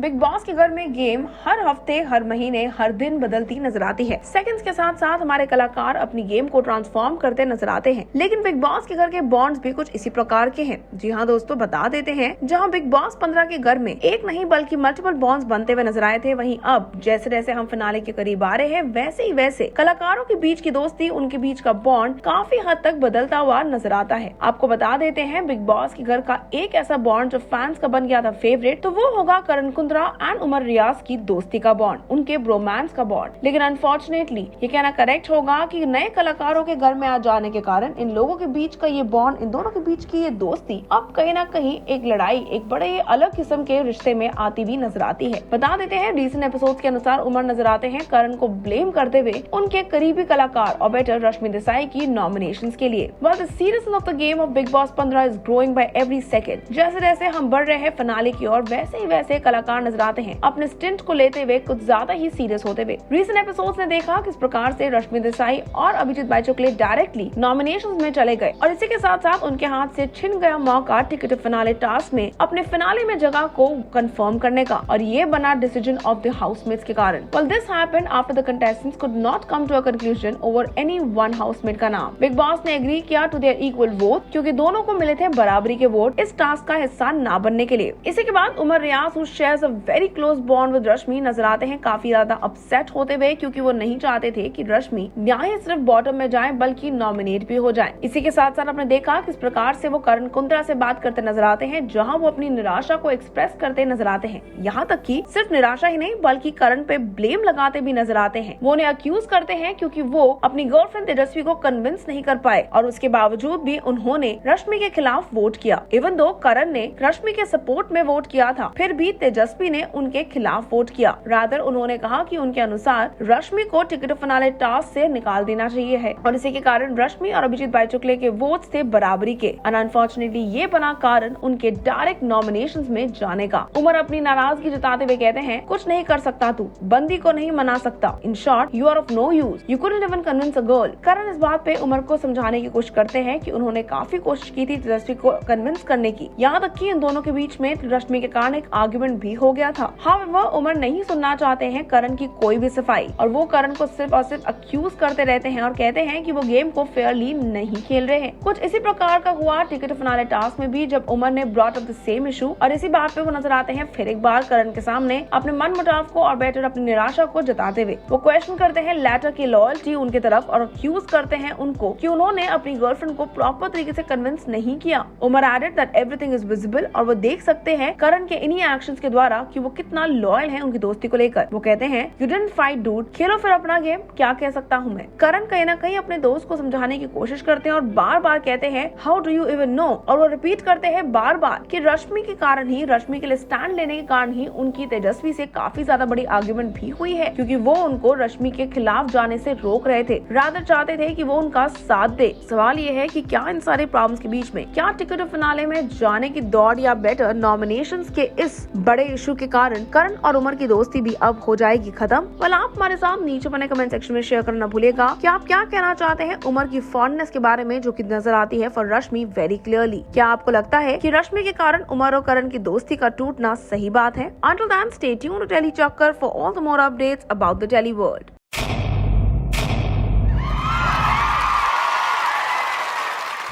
Big boss के घर में गेम हर हफ्ते, हर महीने, हर दिन बदलती नजर आती है। सेकंड्स के साथ साथ हमारे कलाकार अपनी गेम को ट्रांसफॉर्म करते नजर आते हैं, लेकिन बिग बॉस के घर के बॉन्ड्स भी कुछ इसी प्रकार के हैं। जी हाँ दोस्तों, बता देते हैं, जहाँ बिग बॉस 15 के घर में एक नहीं बल्कि मल्टीपल बॉन्ड्स बनते हुए नजर आए थे, वहीं अब जैसे जैसे हम फिनाले के करीब आ रहे हैं, वैसे ही वैसे कलाकारों के बीच की दोस्ती, उनके बीच का बॉन्ड काफी हद तक बदलता हुआ नजर आता है। आपको बता देते हैं, बिग बॉस के घर का एक ऐसा बॉन्ड जो फैंस का बन गया था फेवरेट, तो वो होगा करण कुंद्रा एंड उमर रियाज की दोस्ती का बॉन्ड, उनके ब्रोमांस का बॉन्ड। लेकिन अनफॉर्चुनेटली ये कहना करेक्ट होगा कि नए कलाकारों के घर में आ जाने के कारण इन लोगों के बीच का ये बॉन्ड, इन दोनों के बीच की ये दोस्ती अब कहीं ना कहीं एक लड़ाई, एक बड़े अलग किस्म के रिश्ते में आती भी नजर आती है। बता देते हैं, रीसेंट एपिसोड्स के अनुसार उमर नजर आते हैं करण को ब्लेम करते हुए उनके करीबी कलाकार और बेटर रश्मि देसाई की नॉमिनेशंस के लिए। While the seriousness of the game of Big Boss 15 is growing by every second, जैसे जैसे हम बढ़ रहे हैं फिनाले की ओर, वैसे ही वैसे कलाकार नजर आते हैं अपने स्टिंट को लेते हुए कुछ ज्यादा ही सीरियस होते हुए। रीसेंट एपिसोड्स ने देखा किस प्रकार से रश्मि देसाई और अभिजीत बाइचुकले डायरेक्टली नॉमिनेशंस में चले गए और इसी के साथ साथ उनके हाथ से छिन गया मौका टिकट फिनाले टास्क में अपने फिनाले में जगह को कंफर्म करने का, और ये बना डिसीजन ऑफ द हाउसमेट्स के कारण। Well, this happened after the contestants could not come to a conclusion over any one housemate का नाम। बिग बॉस ने एग्री किया टू देयर इक्वल वोट, क्योंकि दोनों को मिले थे बराबरी के वोट इस टास्क का हिस्सा ना बनने के लिए। इसी के बाद उमर रियाज who shares a very close bond with रश्मि नजर आते हैं काफी ज्यादा अपसेट होते हुए, क्योंकि वो नहीं चाहते थे कि रश्मि ना ही सिर्फ बॉटम में जाए बल्कि नॉमिनेट भी हो जाए। इसी के साथ साथ आपने देखा किस प्रकार से वो करण कुंद्रा से बात करते नजर आते हैं, जहां वो अपनी निराशा को एक्सप्रेस करते नजर आते हैं। यहाँ तक कि सिर्फ निराशा ही नहीं बल्कि करण पे ब्लेम लगाते भी नजर आते हैं। वो उन्हें अक्यूज करते हैं क्योंकि वो अपनी गर्लफ्रेंड तेजस्वी को कन्विंस नहीं कर पाए और उसके बावजूद भी उन्होंने रश्मि के खिलाफ वोट किया। इवन दो करण ने रश्मि के सपोर्ट में वोट किया था, फिर भी तेजस्वी ने उनके खिलाफ वोट किया। रादर उन्होंने कहा कि उनके अनुसार रश्मि को टिकट फिनाले टास्क से निकाल देना चाहिए है, और इसी के कारण रश्मि और अभिजीत बाइचुकले के वोट्स थे बराबरी के। अनफॉर्चुनेटली ये बना कारण उनके डायरेक्ट नॉमिनेशंस में जाने का। उमर अपनी नाराजगी जताते हुए कहते हैं, कुछ नहीं कर सकता तू, बंदी को नहीं मना सकता। In short, you are of no use, you couldn't even convince a girl. Karan इस बात पे उमर को समझाने की कोशिश करते हैं कि उन्होंने काफी कोशिश की थी तेजस्वी को कन्विंस करने की, यहाँ तक कि इन दोनों के बीच में रश्मि के कारण एक आर्गुमेंट भी हो गया था। हाउएवर उमर नहीं सुनना चाहते हैं करण की कोई भी सफाई, और वो करण को सिर्फ और सिर्फ अक्यूज करते रहते हैं और कहते हैं कि वो गेम को फेयरली नहीं खेल रहे हैं। कुछ इसी प्रकार का हुआ टिकट फिनाले टास्क में भी, जब उमर ने brought up the same issue, और इसी बात पे वो नजर आते हैं फिर एक बार करण के सामने अपने मन मुटाव को और बेटर अपनी निराशा को जताते हुए। वो क्वेश्चन करते हैं लैटर की लॉयल्टी उनके तरफ और अक्यूज करते हैं उनको कि उन्होंने अपनी गर्लफ्रेंड को प्रॉपर तरीके से कन्विंस नहीं किया। Umar added that everything is visible, और वो देख सकते हैं करण के इन्हीं एक्शंस के द्वारा कि वो कितना लॉयल है उनकी दोस्ती को लेकर। वो कहते हैं, यू डिडंट फाइट डूड, खेलो फिर अपना गेम, क्या कह सकता हूँ मैं। करण कहीं ना कहीं अपने दोस्त को समझाने की कोशिश करते हैं और बार बार कहते हैं, how do you even know, और वो रिपीट करते हैं बार बार कि रश्मि के कारण ही, रश्मि के लिए स्टैंड लेने के कारण ही उनकी तेजस्वी से काफी ज्यादा बड़ी आर्गुमेंट भी हुई है, क्योंकि वो उनको रश्मि के खिलाफ जाने से रोक रहे थे। रादर चाहते थे कि वो उनका साथ दे। सवाल ये है कि क्या इन सारे प्रॉब्लम्स के बीच में क्या टिकट फिनाले में जाने की दौड़ या बेटर नॉमिनेशंस के इस बड़े इशू के कारण करण और उमर की दोस्ती भी अब हो जाएगी खत्म? वाल आप हमारे साथ नीचे बने कमेंट सेक्शन में शेयर करना भूलिएगा कि आप क्या कहना चाहते हैं उमर की फॉन्डनेस के बारे में, जो कि नजर आती है फॉर रश्मि वेरी क्लियरली। क्या आपको लगता है कि रश्मि के कारण उमर और करण की दोस्ती का टूटना सही बात है? Until then, stay tuned to Telly Chakkar for all the more updates about the Telly world.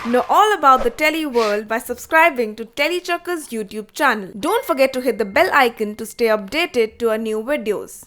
Know all about the Telly world by subscribing to Telly Chakkar's YouTube channel. Don't forget to hit the bell icon to stay updated to our new videos.